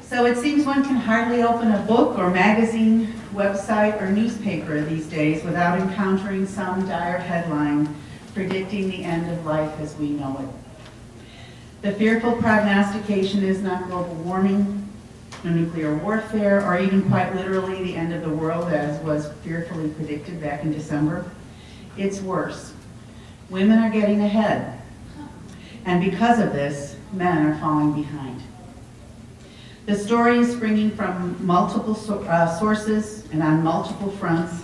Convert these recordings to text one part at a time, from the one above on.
So it seems one can hardly open a book or magazine, website, or newspaper these days without encountering some dire headline predicting the end of life as we know it. The fearful prognostication is not global warming, nuclear warfare, or even quite literally the end of the world as was fearfully predicted back in December. It's worse. Women are getting ahead, and because of this, men are falling behind. The story is springing from multiple sources and on multiple fronts.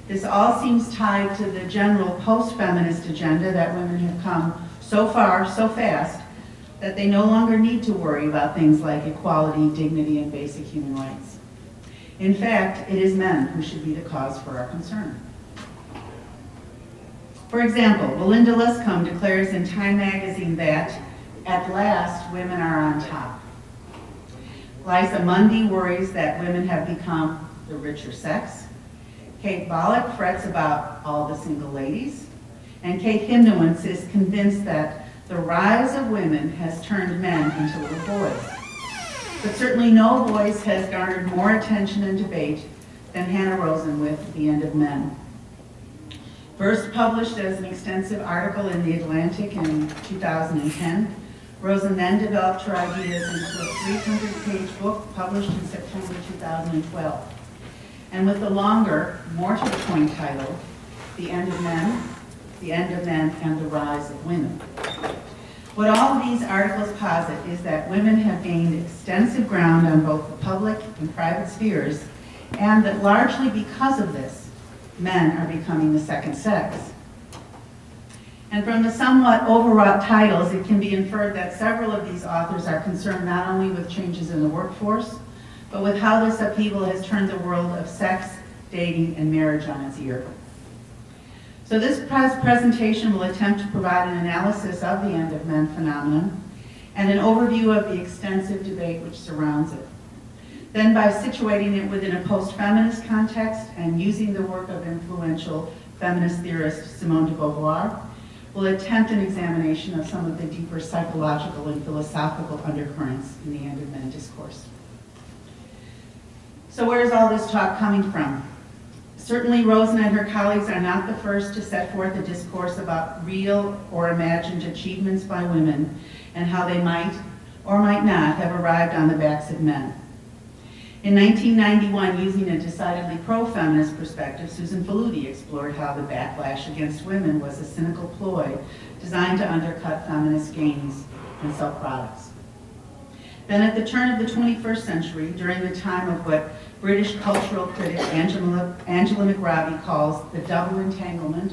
This all seems tied to the general post-feminist agenda that women have come so far, so fast, that they no longer need to worry about things like equality, dignity, and basic human rights. In fact, it is men who should be the cause for our concern. For example, Belinda Luscombe declares in Time magazine that, at last, women are on top. Liza Mundy worries that women have become the richer sex. Kate Bollock frets about all the single ladies. And Kate Himnowitz is convinced that the rise of women has turned men into little boys. But certainly no voice has garnered more attention and debate than Hannah Rosen with The End of Men. First published as an extensive article in The Atlantic in 2010, Rosen then developed her ideas into a 300-page book published in September 2012. And with the longer, more to the point title, The End of Men, and the Rise of Women. What all of these articles posit is that women have gained extensive ground on both the public and private spheres, and that largely because of this, men are becoming the second sex. And from the somewhat overwrought titles, it can be inferred that several of these authors are concerned not only with changes in the workforce, but with how this upheaval has turned the world of sex, dating, and marriage on its ear. So this presentation will attempt to provide an analysis of the End of Men phenomenon and an overview of the extensive debate which surrounds it. Then by situating it within a post-feminist context and using the work of influential feminist theorist Simone de Beauvoir, we'll attempt an examination of some of the deeper psychological and philosophical undercurrents in the End of Men discourse. So where is all this talk coming from? Certainly Rosen and her colleagues are not the first to set forth a discourse about real or imagined achievements by women and how they might or might not have arrived on the backs of men. In 1991, using a decidedly pro-feminist perspective, Susan Faludi explored how the backlash against women was a cynical ploy designed to undercut feminist gains and sell products. Then at the turn of the 21st century, during the time of what British cultural critic Angela McRobbie calls the double entanglement,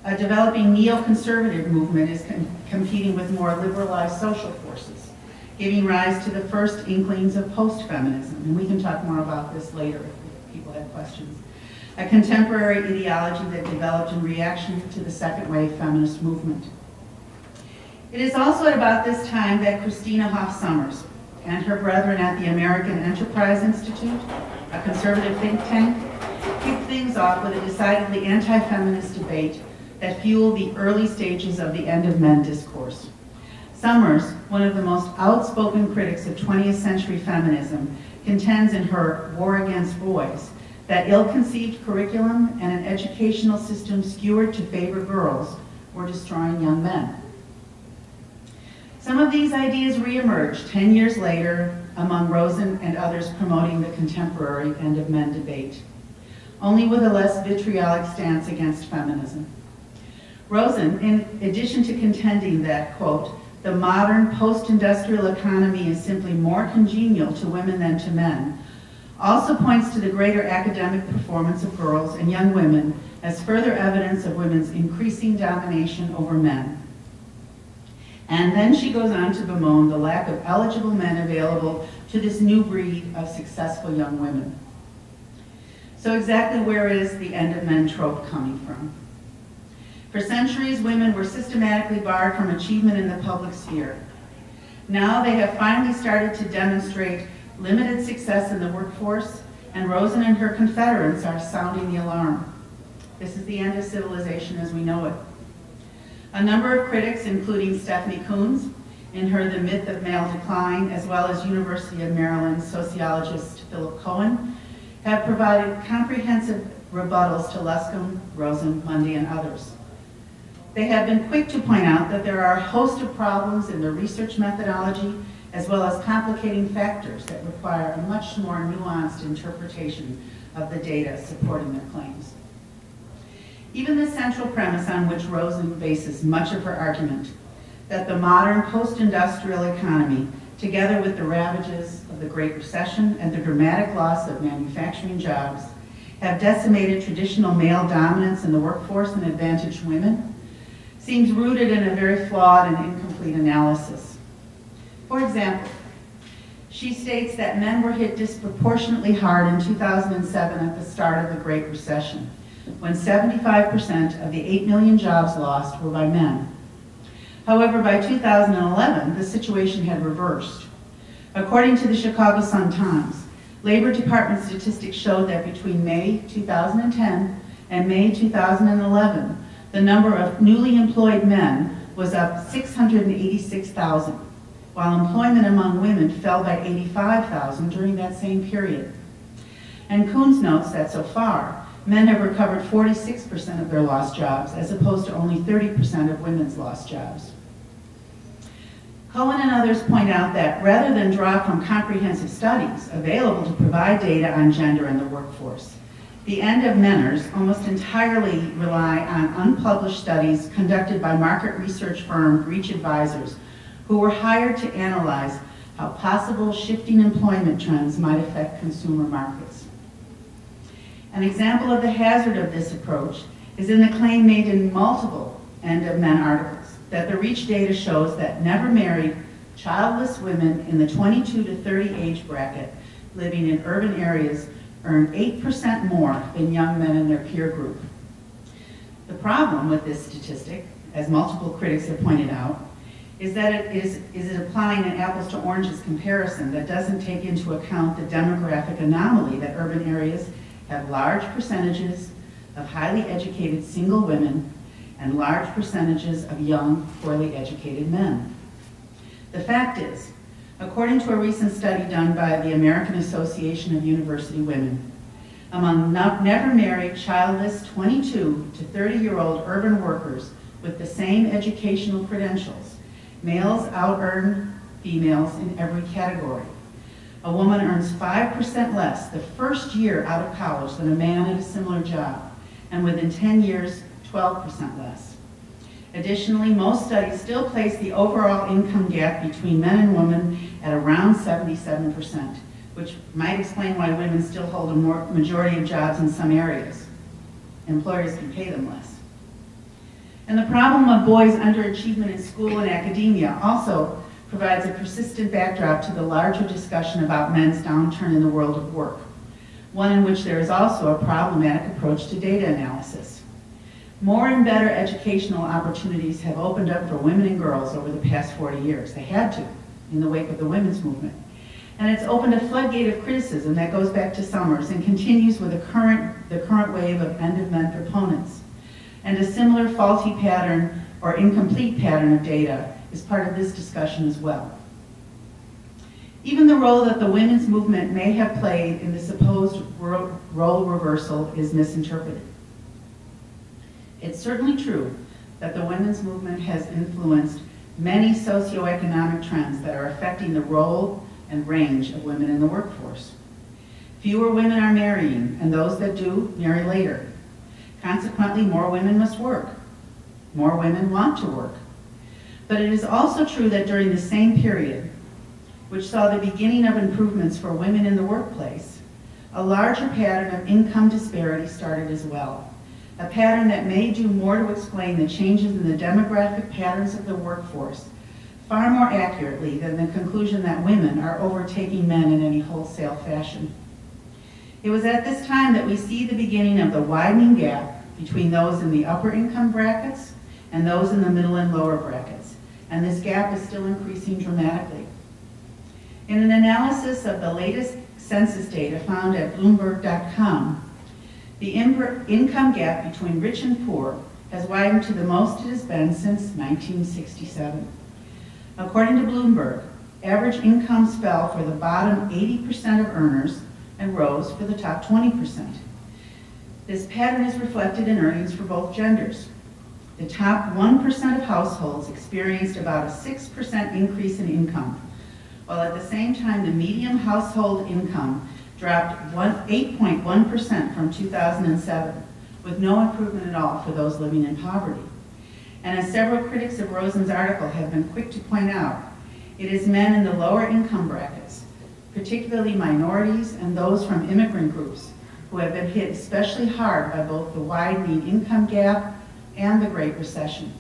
a developing neoconservative movement is competing with more liberalized social forces, giving rise to the first inklings of post-feminism, and we can talk more about this later if people have questions. A contemporary ideology that developed in reaction to the second-wave feminist movement. It is also at about this time that Christina Hoff Sommers and her brethren at the American Enterprise Institute, a conservative think tank, kicked things off with a decidedly anti-feminist debate that fueled the early stages of the End of Men discourse. Summers, one of the most outspoken critics of 20th century feminism, contends in her War Against Boys that ill-conceived curriculum and an educational system skewered to favor girls were destroying young men. Some of these ideas reemerged 10 years later among Rosen and others promoting the contemporary End of Men debate, only with a less vitriolic stance against feminism. Rosen, in addition to contending that, quote, the modern post-industrial economy is simply more congenial to women than to men, also points to the greater academic performance of girls and young women as further evidence of women's increasing domination over men. And then she goes on to bemoan the lack of eligible men available to this new breed of successful young women. So exactly where is the End of Men trope coming from? For centuries, women were systematically barred from achievement in the public sphere. Now they have finally started to demonstrate limited success in the workforce, and Rosen and her confederates are sounding the alarm. This is the end of civilization as we know it. A number of critics, including Stephanie Coons, in her The Myth of Male Decline, as well as University of Maryland sociologist Philip Cohen, have provided comprehensive rebuttals to Luscombe, Rosen, Mundy, and others. They have been quick to point out that there are a host of problems in the research methodology, as well as complicating factors that require a much more nuanced interpretation of the data supporting their claims. Even the central premise on which Rosen bases much of her argument, that the modern post-industrial economy, together with the ravages of the Great Recession and the dramatic loss of manufacturing jobs, have decimated traditional male dominance in the workforce and advantaged women, seems rooted in a very flawed and incomplete analysis. For example, she states that men were hit disproportionately hard in 2007 at the start of the Great Recession, when 75% of the 8 million jobs lost were by men. However, by 2011, the situation had reversed. According to the Chicago Sun-Times, Labor Department statistics showed that between May 2010 and May 2011, the number of newly employed men was up 686,000, while employment among women fell by 85,000 during that same period. And Coons notes that so far, men have recovered 46% of their lost jobs, as opposed to only 30% of women's lost jobs. Cohen and others point out that rather than draw from comprehensive studies available to provide data on gender in the workforce, the end of Menners almost entirely rely on unpublished studies conducted by market research firm Breach Advisors, who were hired to analyze how possible shifting employment trends might affect consumer markets. An example of the hazard of this approach is in the claim made in multiple End of Men articles that the REACH data shows that never married, childless women in the 22 to 30 age bracket living in urban areas earn 8% more than young men in their peer group. The problem with this statistic, as multiple critics have pointed out, is that it is applying an apples to oranges comparison that doesn't take into account the demographic anomaly that urban areas have large percentages of highly educated single women and large percentages of young, poorly educated men. The fact is, according to a recent study done by the American Association of University Women, among never married, childless 22 to 30-year-old urban workers with the same educational credentials, males out-earn females in every category. A woman earns 5% less the first year out of college than a man at a similar job, and within 10 years, 12% less. Additionally, most studies still place the overall income gap between men and women at around 77%, which might explain why women still hold a majority of jobs in some areas. Employers can pay them less. And the problem of boys' underachievement in school and academia also provides a persistent backdrop to the larger discussion about men's downturn in the world of work, one in which there is also a problematic approach to data analysis. More and better educational opportunities have opened up for women and girls over the past 40 years. They had to, in the wake of the women's movement. And it's opened a floodgate of criticism that goes back to Summers and continues with the current wave of End of Men proponents. And a similar faulty pattern or incomplete pattern of data is part of this discussion as well. Even the role that the women's movement may have played in the supposed role reversal is misinterpreted. It's certainly true that the women's movement has influenced many socioeconomic trends that are affecting the role and range of women in the workforce. Fewer women are marrying, and those that do marry later. Consequently, more women must work. More women want to work. But it is also true that during the same period, which saw the beginning of improvements for women in the workplace, a larger pattern of income disparity started as well. A pattern that may do more to explain the changes in the demographic patterns of the workforce far more accurately than the conclusion that women are overtaking men in any wholesale fashion. It was at this time that we see the beginning of the widening gap between those in the upper income brackets and those in the middle and lower brackets, and this gap is still increasing dramatically. In an analysis of the latest census data found at Bloomberg.com, the income gap between rich and poor has widened to the most it has been since 1967. According to Bloomberg, average incomes fell for the bottom 80% of earners and rose for the top 20%. This pattern is reflected in earnings for both genders. The top 1% of households experienced about a 6% increase in income, while at the same time the median household income dropped 8.1% from 2007, with no improvement at all for those living in poverty. And as several critics of Rosen's article have been quick to point out, it is men in the lower income brackets, particularly minorities and those from immigrant groups, who have been hit especially hard by both the widening income gap and the Great Recession.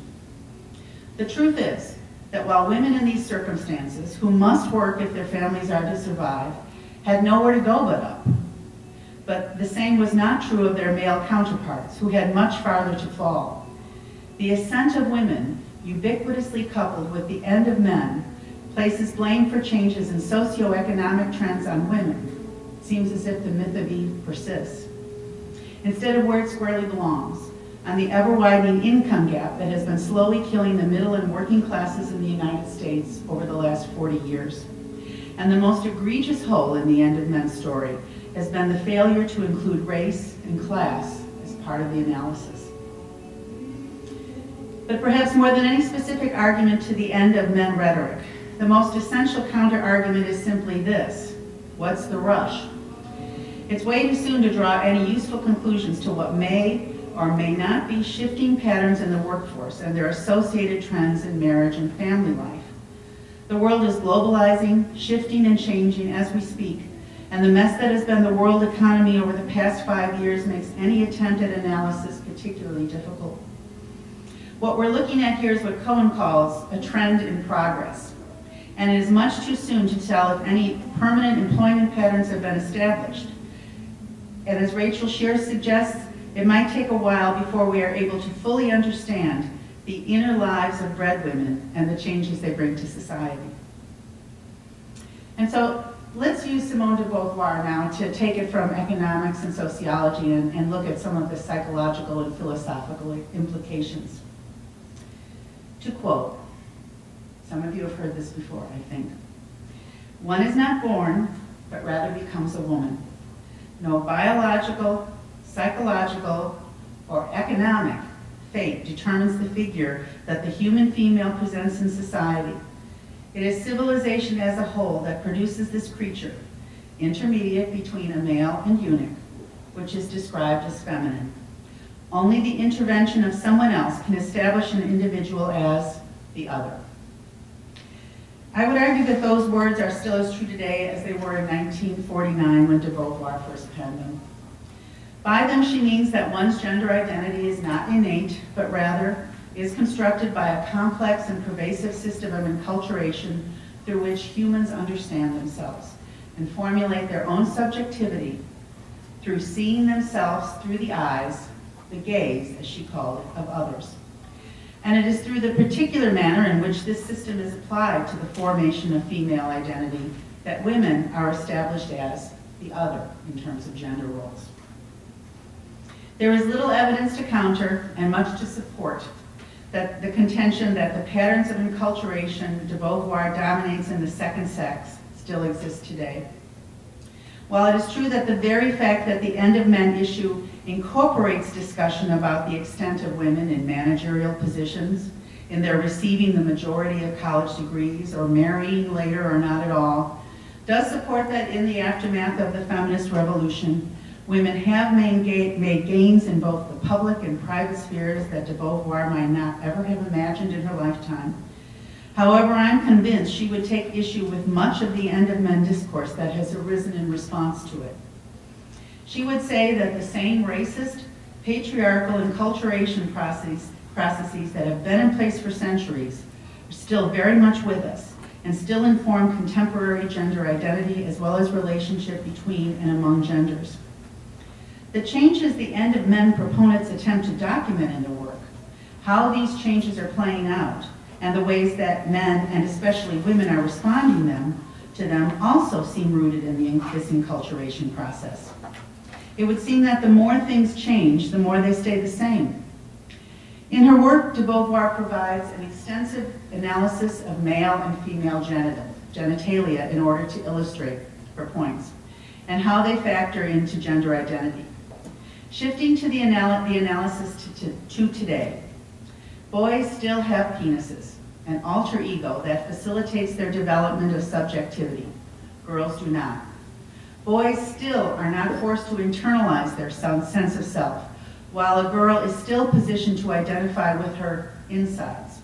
The truth is that while women in these circumstances, who must work if their families are to survive, had nowhere to go but up, but the same was not true of their male counterparts, who had much farther to fall. The ascent of women, ubiquitously coupled with the end of men, places blame for changes in socioeconomic trends on women. It seems as if the myth of Eve persists, instead of where it squarely belongs, on the ever-widening income gap that has been slowly killing the middle and working classes in the United States over the last 40 years. And the most egregious hole in the end of men's story has been the failure to include race and class as part of the analysis. But perhaps more than any specific argument to the end of men rhetoric, the most essential counter-argument is simply this: what's the rush? It's way too soon to draw any useful conclusions to what may or may not be shifting patterns in the workforce and their associated trends in marriage and family life. The world is globalizing, shifting, and changing as we speak, and the mess that has been the world economy over the past 5 years makes any attempt at analysis particularly difficult. What we're looking at here is what Cohen calls a trend in progress, and it is much too soon to tell if any permanent employment patterns have been established. And as Rachel Shears suggests, it might take a while before we are able to fully understand the inner lives of breadwomen and the changes they bring to society. And so let's use Simone de Beauvoir now to take it from economics and sociology and look at some of the psychological and philosophical implications. To quote, some of you have heard this before, I think. One is not born, but rather becomes a woman. No biological, psychological, or economic fate determines the figure that the human female presents in society. It is civilization as a whole that produces this creature, intermediate between a male and eunuch, which is described as feminine. Only the intervention of someone else can establish an individual as the other. I would argue that those words are still as true today as they were in 1949 when de Beauvoir first penned them. By them, she means that one's gender identity is not innate, but rather is constructed by a complex and pervasive system of enculturation through which humans understand themselves and formulate their own subjectivity through seeing themselves through the eyes, the gaze, as she called it, of others. And it is through the particular manner in which this system is applied to the formation of female identity that women are established as the other in terms of gender roles. There is little evidence to counter and much to support that the contention that the patterns of enculturation de Beauvoir dominates in the second sex still exist today. While it is true that the very fact that the End of Men issue incorporates discussion about the extent of women in managerial positions, in their receiving the majority of college degrees, or marrying later or not at all, does support that in the aftermath of the feminist revolution, women have made gains in both the public and private spheres that de Beauvoir might not ever have imagined in her lifetime. However, I'm convinced she would take issue with much of the End of Men discourse that has arisen in response to it. She would say that the same racist, patriarchal enculturation processes that have been in place for centuries are still very much with us and still inform contemporary gender identity as well as relationship between and among genders. The changes the End of Men proponents attempt to document in their work, how these changes are playing out, and the ways that men, and especially women, are responding to them also seem rooted in this enculturation process. It would seem that the more things change, the more they stay the same. In her work, de Beauvoir provides an extensive analysis of male and female genitalia in order to illustrate her points and how they factor into gender identity. Shifting to the analysis to today, boys still have penises, an alter ego that facilitates their development of subjectivity. Girls do not. Boys still are not forced to internalize their sense of self, while a girl is still positioned to identify with her insides.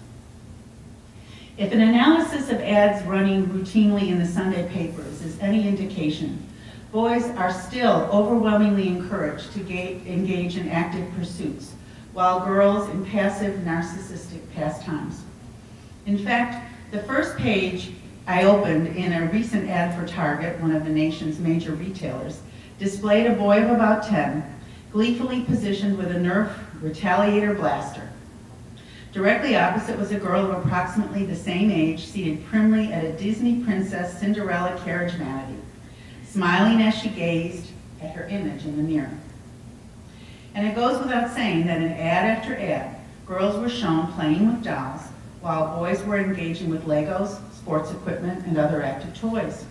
If an analysis of ads running routinely in the Sunday papers is any indication, boys are still overwhelmingly encouraged to engage in active pursuits, while girls in passive, narcissistic pastimes. In fact, the first page I opened in a recent ad for Target, one of the nation's major retailers, displayed a boy of about 10, gleefully positioned with a Nerf Retaliator blaster. Directly opposite was a girl of approximately the same age, seated primly at a Disney Princess Cinderella carriage vanity, smiling as she gazed at her image in the mirror. And it goes without saying that in ad after ad, girls were shown playing with dolls, while boys were engaging with Legos, sports equipment, and other active toys.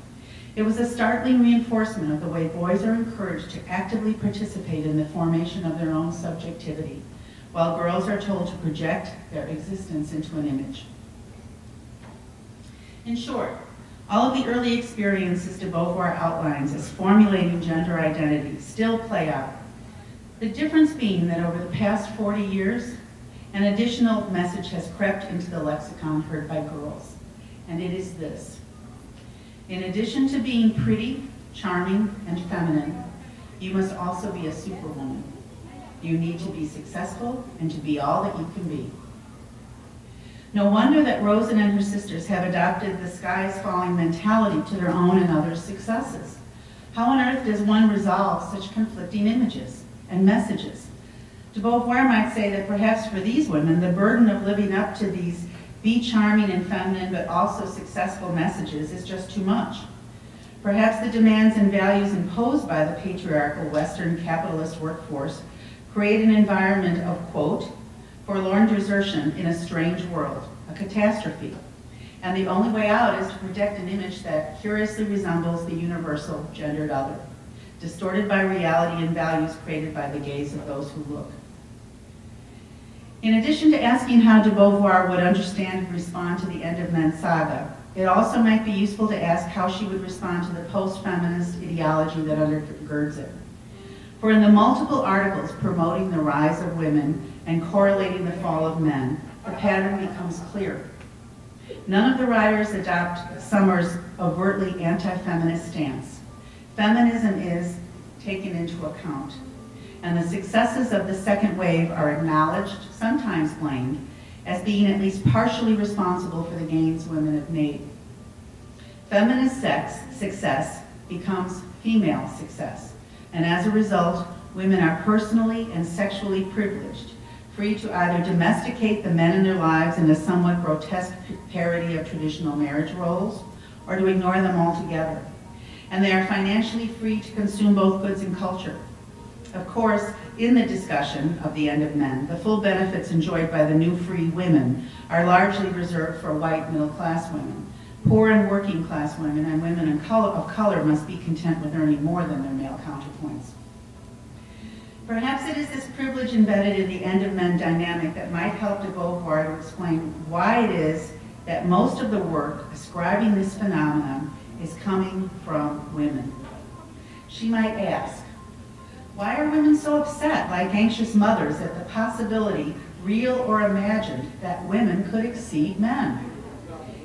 It was a startling reinforcement of the way boys are encouraged to actively participate in the formation of their own subjectivity, while girls are told to project their existence into an image. In short, all of the early experiences de Beauvoir outlines as formulating gender identity still play out. The difference being that over the past 40 years, an additional message has crept into the lexicon heard by girls, and it is this. In addition to being pretty, charming, and feminine, you must also be a superwoman. You need to be successful and to be all that you can be. No wonder that Rosen and her sisters have adopted the sky is falling mentality to their own and others' successes. How on earth does one resolve such conflicting images and messages? De Beauvoir might say that perhaps for these women, the burden of living up to these be charming and feminine but also successful messages is just too much. Perhaps the demands and values imposed by the patriarchal Western capitalist workforce create an environment of, quote, forlorn desertion in a strange world, a catastrophe. And the only way out is to project an image that curiously resembles the universal gendered other, distorted by reality and values created by the gaze of those who look. In addition to asking how de Beauvoir would understand and respond to the End of Men saga, it also might be useful to ask how she would respond to the post-feminist ideology that undergirds it. For in the multiple articles promoting the rise of women and correlating the fall of men, the pattern becomes clear. None of the writers adopt Summers' overtly anti-feminist stance. Feminism is taken into account, and the successes of the second wave are acknowledged, sometimes blamed, as being at least partially responsible for the gains women have made. Feminist success becomes female success, and as a result, women are personally and sexually privileged, free to either domesticate the men in their lives in a somewhat grotesque parody of traditional marriage roles, or to ignore them altogether. And they are financially free to consume both goods and culture. Of course, in the discussion of the End of Men, the full benefits enjoyed by the new free women are largely reserved for white middle-class women. Poor and working-class women and women of color must be content with earning more than their male counterpoints. Perhaps it is this privilege embedded in the End of Men dynamic that might help de Beauvoir to explain why it is that most of the work ascribing this phenomenon is coming from women. She might ask, why are women so upset, like anxious mothers, at the possibility, real or imagined, that women could exceed men?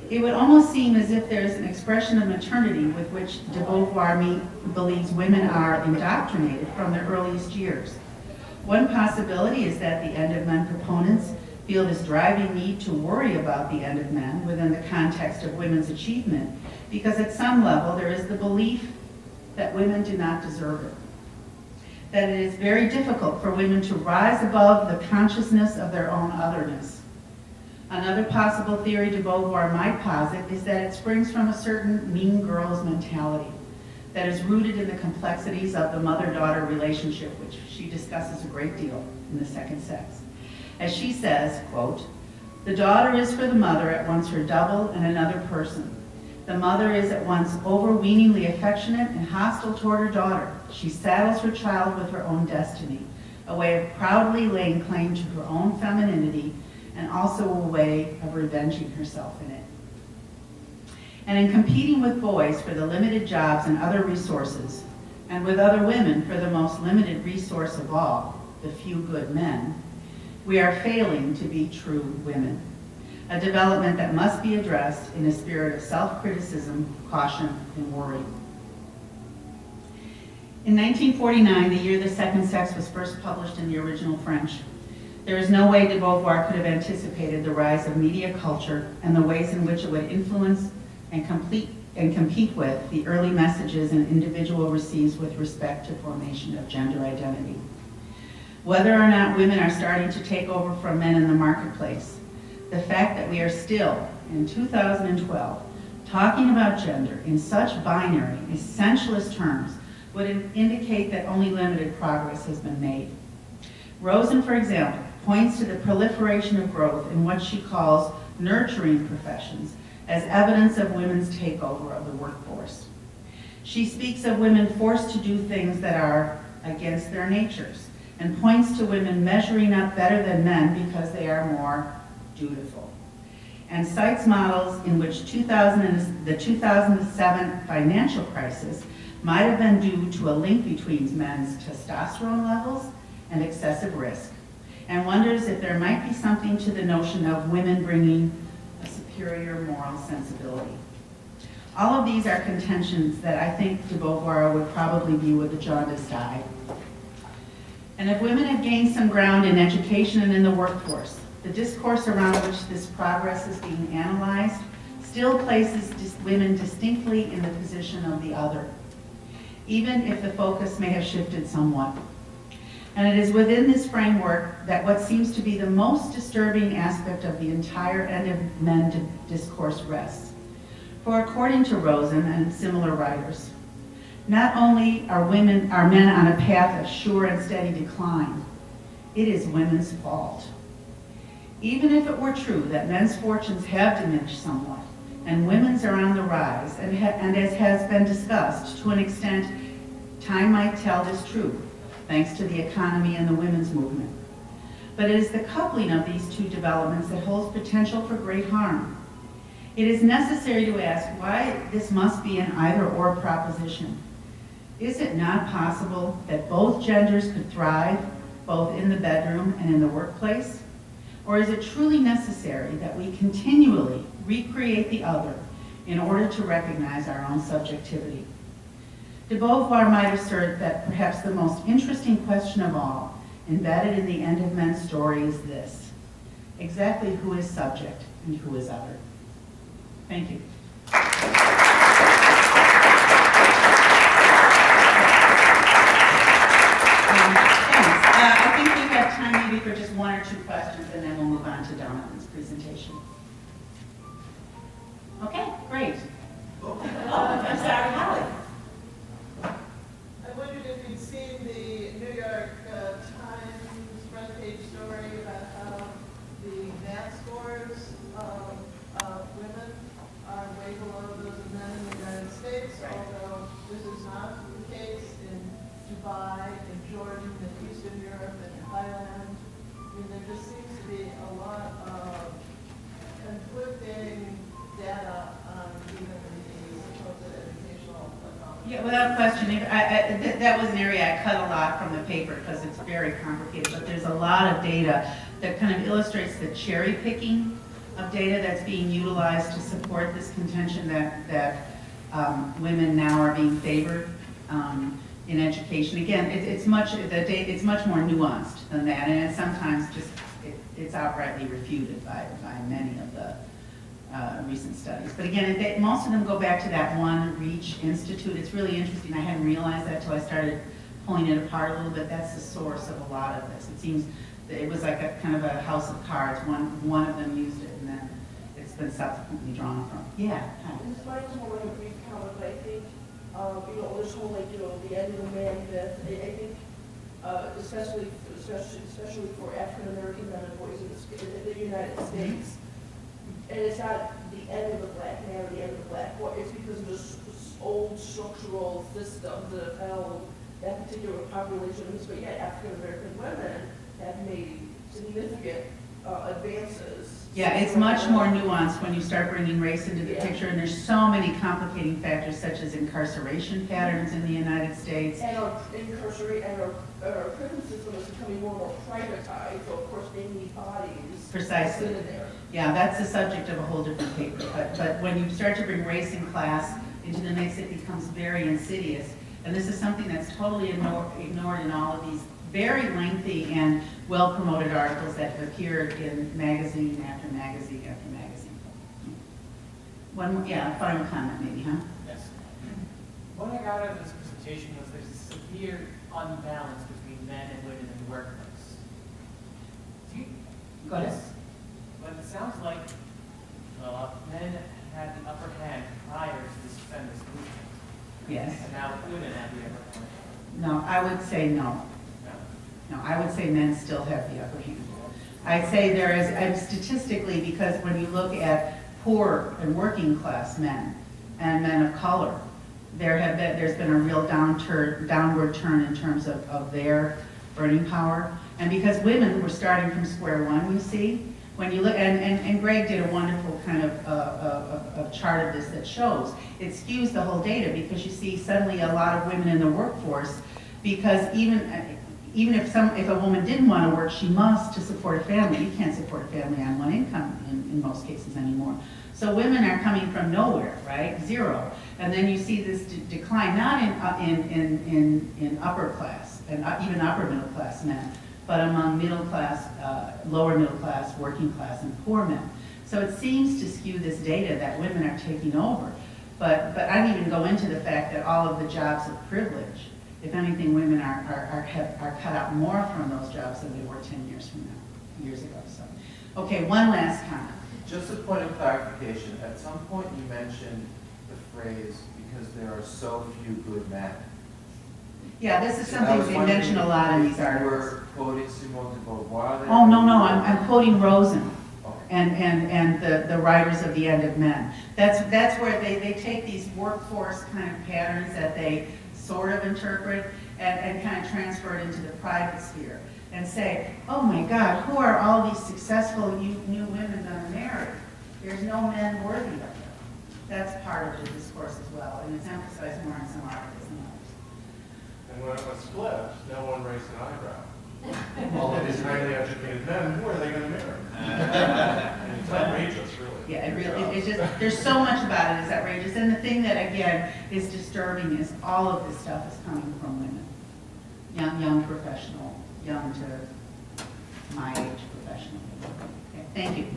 It would almost seem as if there's an expression of maternity with which de Beauvoir believes women are indoctrinated from their earliest years. One possibility is that the End of Men proponents feel this driving need to worry about the End of Men within the context of women's achievement, because at some level there is the belief that women do not deserve it. That it is very difficult for women to rise above the consciousness of their own otherness. Another possible theory de Beauvoir might posit is that it springs from a certain mean girls mentality that is rooted in the complexities of the mother-daughter relationship, which she discusses a great deal in The Second Sex. As she says, quote, "The daughter is for the mother at once her double and another person. The mother is at once overweeningly affectionate and hostile toward her daughter. She saddles her child with her own destiny, a way of proudly laying claim to her own femininity and also a way of revenging herself in it." And in competing with boys for the limited jobs and other resources, and with other women for the most limited resource of all, the few good men, we are failing to be true women, a development that must be addressed in a spirit of self-criticism, caution, and worry. In 1949, the year The Second Sex was first published in the original French, there is no way de Beauvoir could have anticipated the rise of media culture and the ways in which it would influence and compete with the early messages an individual receives with respect to formation of gender identity. Whether or not women are starting to take over from men in the marketplace, the fact that we are still, in 2012, talking about gender in such binary, essentialist terms would indicate that only limited progress has been made. Rosen, for example, points to the proliferation of growth in what she calls nurturing professions as evidence of women's takeover of the workforce. She speaks of women forced to do things that are against their natures, and points to women measuring up better than men because they are more dutiful, and cites models in which the 2007 financial crisis might have been due to a link between men's testosterone levels and excessive risk, and wonders if there might be something to the notion of women bringing a superior moral sensibility. All of these are contentions that I think de Beauvoir would probably view with a jaundiced eye. And if women have gained some ground in education and in the workforce, the discourse around which this progress is being analyzed still places women distinctly in the position of the other, even if the focus may have shifted somewhat. And it is within this framework that what seems to be the most disturbing aspect of the entire end of men discourse rests. For according to Rosen and similar writers, not only are men on a path of sure and steady decline, it is women's fault. Even if it were true that men's fortunes have diminished somewhat, and women's are on the rise, and as has been discussed, to an extent, time might tell this truth, thanks to the economy and the women's movement. But it is the coupling of these two developments that holds potential for great harm. It is necessary to ask why this must be an either-or proposition. Is it not possible that both genders could thrive, both in the bedroom and in the workplace? Or is it truly necessary that we continually recreate the other in order to recognize our own subjectivity? De Beauvoir might assert that perhaps the most interesting question of all, embedded in the end of men's story, is this: exactly who is subject and who is other? Thank you. I think we have time maybe for just one or two questions, and then we'll move on to Donovan's presentation. Okay, great. I'm sorry, Holly. I wondered if you'd seen the New York Times front page story about how the math scores of women are way below those of men in the United States, although this is not the case in Dubai, in Jordan, in Eastern Europe, and in Thailand. I mean, there just seems to be a lot of conflicting data on even the supposed educational economy. Yeah, without question. That was an area I cut a lot from the paper because it's very complicated, but there's a lot of data that kind of illustrates the cherry picking of data that's being utilized to support this contention that women now are being favored in education. Again, it's much more nuanced than that, and it's sometimes just it's outrightly refuted by many of the recent studies. But again, most of them go back to that one REACH Institute. It's really interesting. I hadn't realized that until I started pulling it apart a little bit. That's the source of a lot of this. It seems that it was like a kind of a house of cards. One of them used it, and then it's been subsequently drawn from. Yeah. This might be more like a brief comment, but I think, this whole, the end of the man myth, I think especially for African American men and boys in the United States. And it's not the end of the black man or the end of the black boy. It's because of this old structural system that have held that particular population. But yet African American women have made significant advances. Yeah, it's much more nuanced when you start bringing race into the picture, and there's so many complicating factors such as incarceration patterns in the United States. And our prison system is becoming more and more privatized, so of course they need bodies. Precisely. In there. Yeah, that's the subject of a whole different paper. But when you start to bring race and class into the mix, it becomes very insidious. And this is something that's totally ignored in all of these very lengthy and well-promoted articles that have appeared in magazine after magazine after magazine. One more, yeah, final comment maybe, huh? Yes. What I got out of this presentation was there's a severe unbalance between men and women in the workplace. Go ahead. But it sounds like, well, men had the upper hand prior to this feminist movement. Yes. And now women have the upper hand. No, I would say no. No, I would say men still have the upper hand. I'd say there is, statistically, because when you look at poor and working class men and men of color, there's been a real downward turn in terms of their earning power. And because women were starting from square one, you see, when you look, and Greg did a wonderful kind of chart of this that shows, it skews the whole data because you see suddenly a lot of women in the workforce, because even if a woman didn't want to work, she must to support a family. You can't support a family on one income in most cases anymore. So women are coming from nowhere, right? Zero. And then you see this decline, not in upper class and even upper middle class men, but among middle class, lower middle class, working class, and poor men. So it seems to skew this data that women are taking over. But I didn't even go into the fact that all of the jobs of privilege, if anything, women are cut out more from those jobs than they were 10 years ago. So, okay, one last comment. Just a point of clarification. At some point you mentioned the phrase, because there are so few good men. Yeah, this is something we mention a lot in these articles. We're quoting Simone de Beauvoir. Oh, no, I'm quoting Rosen. Okay. And the writers of the end of men. That's where they take these workforce kind of patterns that they sort of interpret and kind of transfer it into the private sphere and say, oh my God, who are all these successful new women going to marry? There's no men worthy of them. That's part of the discourse as well, and it's emphasized more in some articles than others. And when it was split, no one raised an eyebrow. All of these highly educated men, who are they going to marry? And it's outrageous, really. Yeah, it's just, there's so much about it is outrageous. And the thing that, again, is disturbing is all of this stuff is coming from women. Young professional, young to my age professional. Okay, thank you.